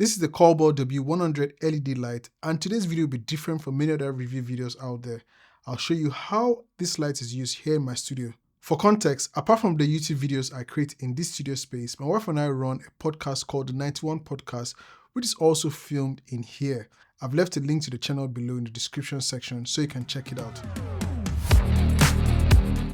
This is the Colbor W100 LED light, and today's video will be different from many other review videos out there. I'll show you how this light is used here in my studio. For context, apart from the YouTube videos I create in this studio space, my wife and I run a podcast called the 91 Podcast, which is also filmed in here. I've left a link to the channel below in the description section so you can check it out.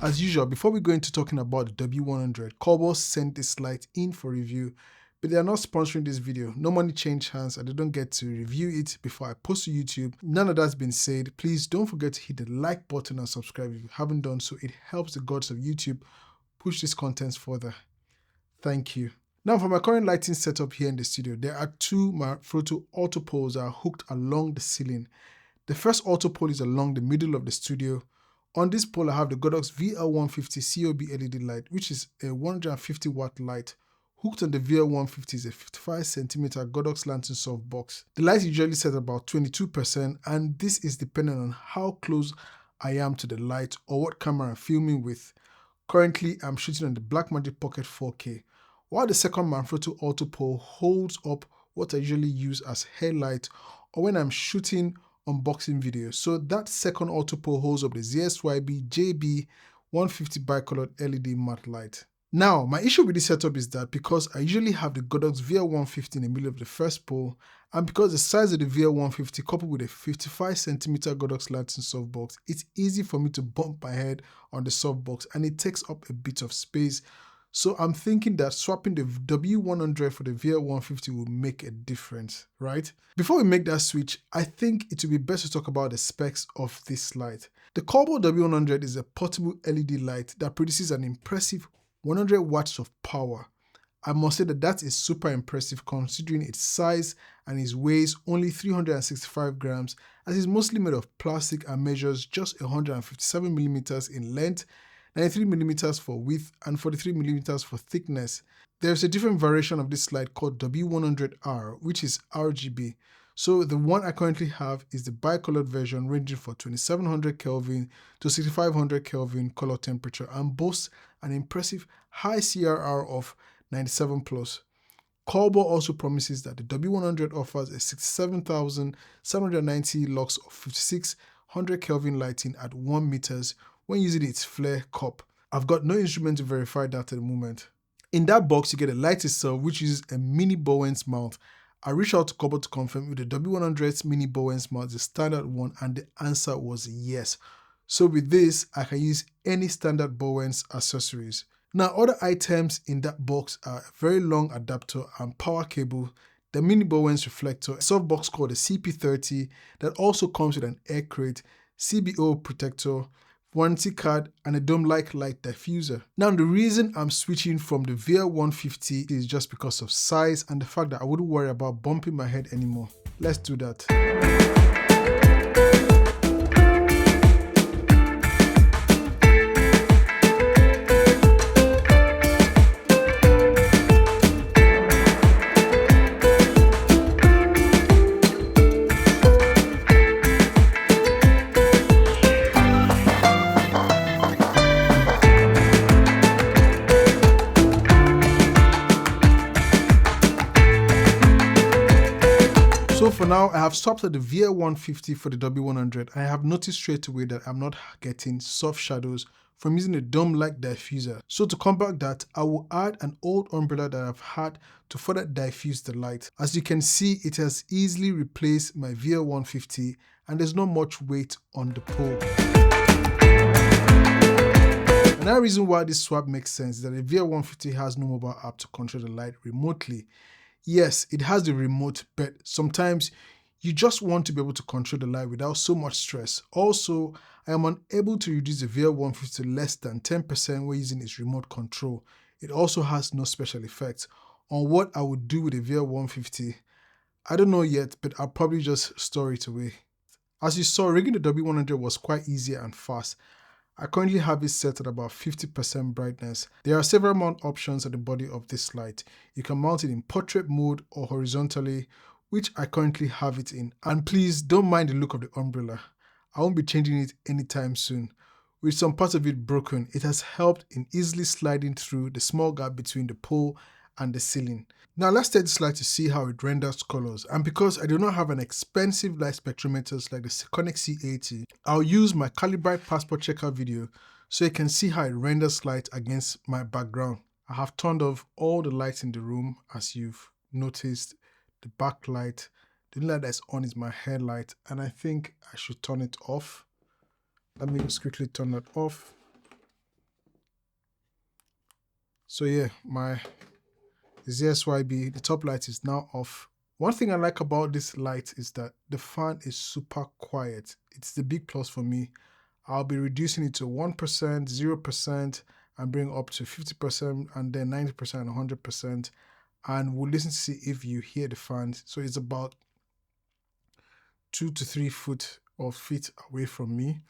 As usual, before we go into talking about the W100, Colbor sent this light in for review, but they are not sponsoring this video. No money changed hands and they don't get to review it before I post to YouTube. None of that's been said. Please don't forget to hit the like button and subscribe if you haven't done so. It helps the gods of YouTube push this content further. Thank you. Now for my current lighting setup here in the studio, there are two Manfrotto auto poles that are hooked along the ceiling. The first auto pole is along the middle of the studio. On this pole, I have the Godox VR150 COB LED light, which is a 150 watt light. Hooked on the VR150 is a 55cm Godox lantern softbox. The light is usually set at about 22%, and this is dependent on how close I am to the light or what camera I'm filming with. Currently, I'm shooting on the Blackmagic Pocket 4K, while the second Manfrotto auto pole holds up what I usually use as headlight or when I'm shooting unboxing videos. So that second auto pole holds up the 𝐬𝐨𝐥𝐥𝐨𝐰 150 bicolored LED matte light. Now, my issue with this setup is that because I usually have the Godox VR150 in the middle of the first pole, and because the size of the VR150 coupled with a 55cm Godox lantern softbox, it's easy for me to bump my head on the softbox and it takes up a bit of space. So I'm thinking that swapping the W100 for the VR150 will make a difference, right? Before we make that switch, I think it would be best to talk about the specs of this light. The Colbor W100 is a portable LED light that produces an impressive 100 watts of power. I must say that is super impressive considering its size, and it weighs only 365 grams as it's mostly made of plastic and measures just 157mm in length, 93mm for width, and 43mm for thickness. There's a different variation of this light called W100R, which is RGB. So the one I currently have is the bicolored version ranging from 2700 Kelvin to 6500 Kelvin color temperature and boasts an impressive high CRR of 97 plus. Colbor also promises that the W100 offers a 67,790 lux of 5600 Kelvin lighting at 1 meters when using its flare cup. I've got no instrument to verify that at the moment. In that box, you get a light itself, which uses a mini Bowens mount. I reached out to Colbor to confirm if the W100's mini Bowens mount is the standard one, and the answer was yes. So with this, I can use any standard Bowens accessories. Now, other items in that box are a very long adapter and power cable, the mini Bowens reflector, a softbox called the CP30 that also comes with an air crate, CBO protector, warranty card, and a dome-like light diffuser. Now, the reason I'm switching from the VR150 is just because of size and the fact that I wouldn't worry about bumping my head anymore. Let's do that. So for now, I have swapped at the VR150 for the W100. I have noticed straight away that I'm not getting soft shadows from using a dome-like diffuser. So to combat that, I will add an old umbrella that I've had to further diffuse the light. As you can see, it has easily replaced my VR150 and there's not much weight on the pole. Another reason why this swap makes sense is that the VR150 has no mobile app to control the light remotely. Yes, it has the remote, but sometimes you just want to be able to control the light without so much stress. Also, I am unable to reduce the VR150 to less than 10% when using its remote control. It also has no special effects. On what I would do with the VR150, I don't know yet, but I'll probably just store it away. As you saw, rigging the W100 was quite easy and fast. I currently have it set at about 50% brightness. There are several mount options at the body of this light. You can mount it in portrait mode or horizontally, which I currently have it in. And please don't mind the look of the umbrella. I won't be changing it anytime soon. With some parts of it broken, it has helped in easily sliding through the small gap between the pole and the ceiling. Now let's take this light to see how it renders colors. And because I do not have an expensive light spectrometers like the Sekonic C80, I'll use my Calibrite passport checker video so you can see how it renders light against my background. I have turned off all the lights in the room, as you've noticed. The backlight, the only light that's on is my headlight, and I think I should turn it off. Let me just quickly turn that off. So yeah, my 𝐬𝐨𝐜𝐢𝐚, the top light is now off. One thing I like about this light is that the fan is super quiet. It's the big plus for me. I'll be reducing it to 1%, 0%, and bring up to 50%, and then 90% and 100%. And we'll listen to see if you hear the fan. So it's about 2 to 3 feet away from me.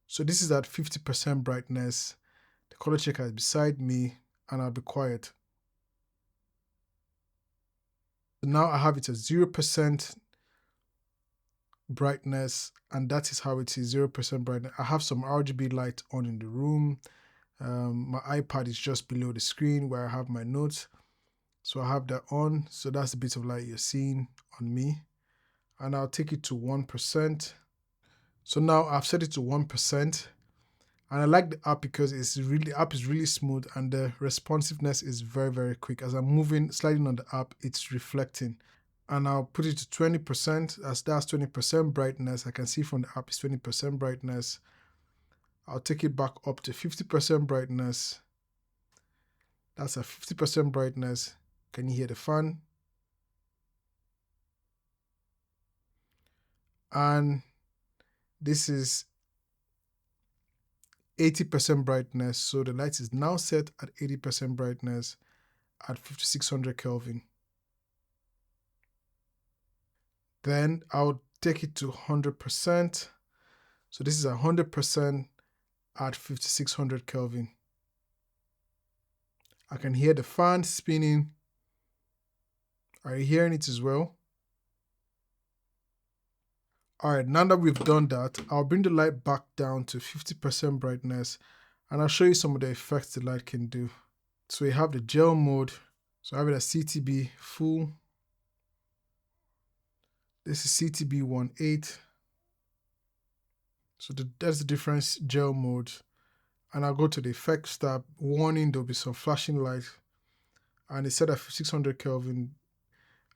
So this is at 50% brightness. The color checker is beside me, and I'll be quiet. So now I have it at 0% brightness, and that is how it is, 0% brightness. I have some RGB light on in the room. My iPad is just below the screen where I have my notes. So I have that on. So that's a bit of light you're seeing on me. And I'll take it to 1%. So now I've set it to 1%. And I like the app because the app is really smooth and the responsiveness is very, very quick. As I'm sliding on the app, it's reflecting. And I'll put it to 20%, as that's 20% brightness. I can see from the app it's 20% brightness. I'll take it back up to 50% brightness. That's a 50% brightness. Can you hear the fan? And this is 80% brightness. So the light is now set at 80% brightness at 5600 Kelvin. Then I'll take it to 100%. So this is 100% at 5600 Kelvin. I can hear the fan spinning. Are you hearing it as well? Alright, now that we've done that, I'll bring the light back down to 50% brightness and I'll show you some of the effects the light can do. So you have the gel mode. So I have it as CTB full. This is CTB 1.8. So that's the difference gel mode. And I'll go to the effects tab. Warning, there'll be some flashing light. And it's set at 600 Kelvin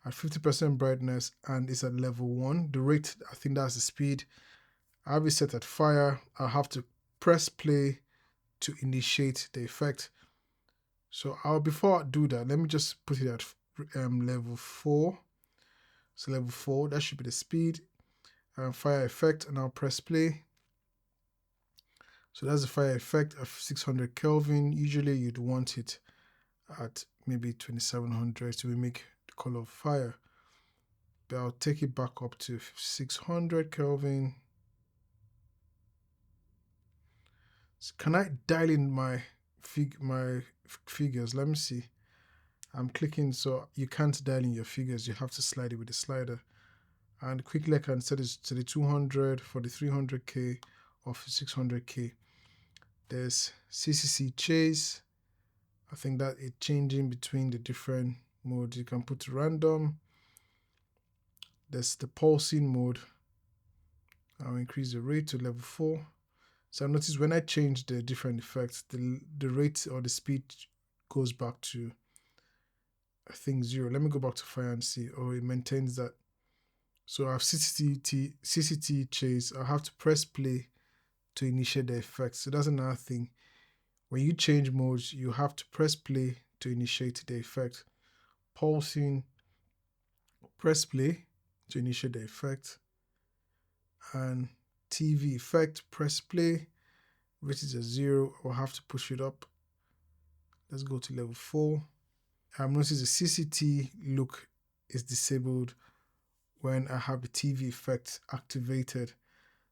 at 50% brightness, and it's at level 1. The rate, I think that's the speed. I have it set at fire. I'll have to press play to initiate the effect. So before I do that, let me just put it at level 4. So level 4, that should be the speed. Fire effect, and I'll press play. So that's the fire effect of 600 Kelvin. Usually you'd want it at maybe 2700 to mimic the color of fire. But I'll take it back up to 600 Kelvin. So can I dial in my figures? Let me see. I'm clicking, so you can't dial in your figures. You have to slide it with the slider. And quickly I can set it to the 200 for the 300K or for 600K. There's CCC chase. I think that it's changing between the different modes. You can put random. There's the pulsing mode. I'll increase the rate to level 4. So notice when I change the different effects, the rate or the speed goes back to, I think, 0. Let me go back to fire and see. Oh, it maintains that. So I have CCT chase. I'll have to press play to initiate the effect. So that's another thing. When you change modes, you have to press play to initiate the effect. Pulsing, press play to initiate the effect. And TV effect, press play. Rate is at 0. I'll have to push it up. Let's go to level 4. Notice the CCT look is disabled when I have the TV effect activated.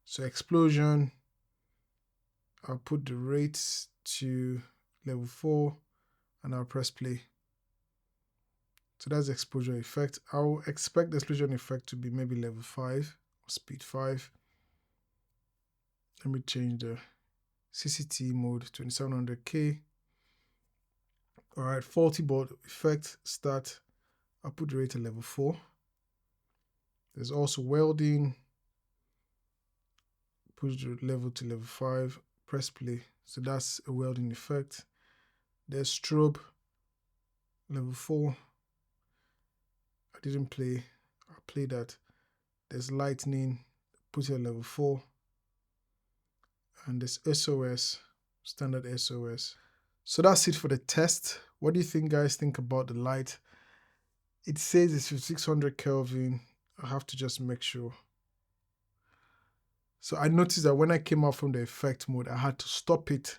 So explosion, I'll put the rates to level 4 and I'll press play. So that's the explosion effect. I'll expect the explosion effect to be maybe level 5 or speed 5. Let me change the CCT mode to 2700K. Alright, faulty board, effect, start. I'll put the rate at level 4. There's also welding. Push the level to level 5. Press play. So that's a welding effect. There's strobe, level 4. I didn't play. I'll play that. There's lightning, put it at level 4. And there's SOS, standard SOS. So that's it for the test. What do you guys think about the light? It says it's 5600 Kelvin. I have to just make sure. So I noticed that when I came out from the effect mode, I had to stop it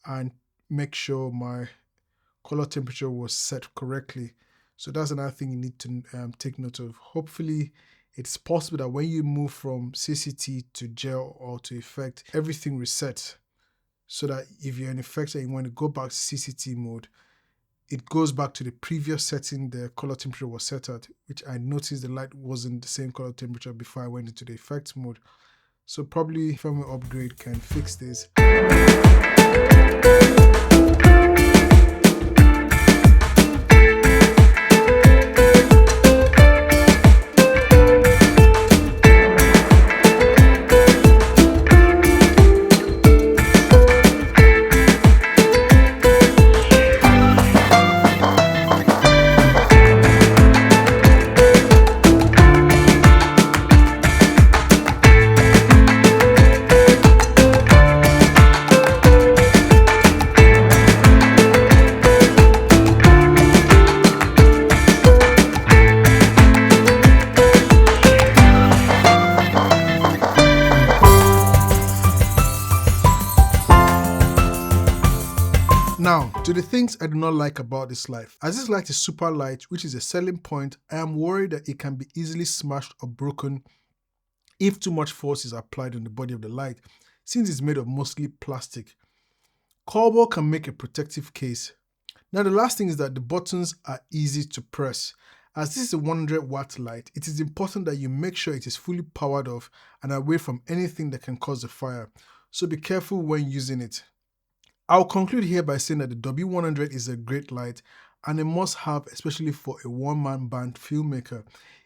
and make sure my color temperature was set correctly. So that's another thing you need to take note of. Hopefully it's possible that when you move from CCT to gel or to effect, everything resets. So that if you're in effect and you want to go back to CCT mode, it goes back to the previous setting the color temperature was set at, which I noticed the light wasn't the same color temperature before I went into the effect mode. So probably firmware upgrade can fix this. Now, to the things I do not like about this light. As this light is super light, which is a selling point, I am worried that it can be easily smashed or broken if too much force is applied on the body of the light, since it's made of mostly plastic. Colbor can make a protective case. Now the last thing is that the buttons are easy to press. As this is a 100 watt light, it is important that you make sure it is fully powered off and away from anything that can cause a fire. So be careful when using it. I'll conclude here by saying that the W100 is a great light and a must-have, especially for a one-man band filmmaker.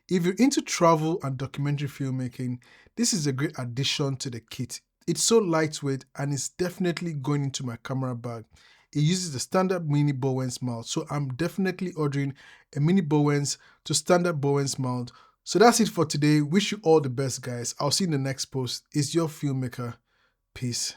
If you're into travel and documentary filmmaking, this is a great addition to the kit. It's so lightweight and it's definitely going into my camera bag. It uses the standard mini Bowens mount, so I'm definitely ordering a mini Bowens to standard Bowens mount. So that's it for today. Wish you all the best, guys. I'll see you in the next post. It's your Filmmaker. Peace.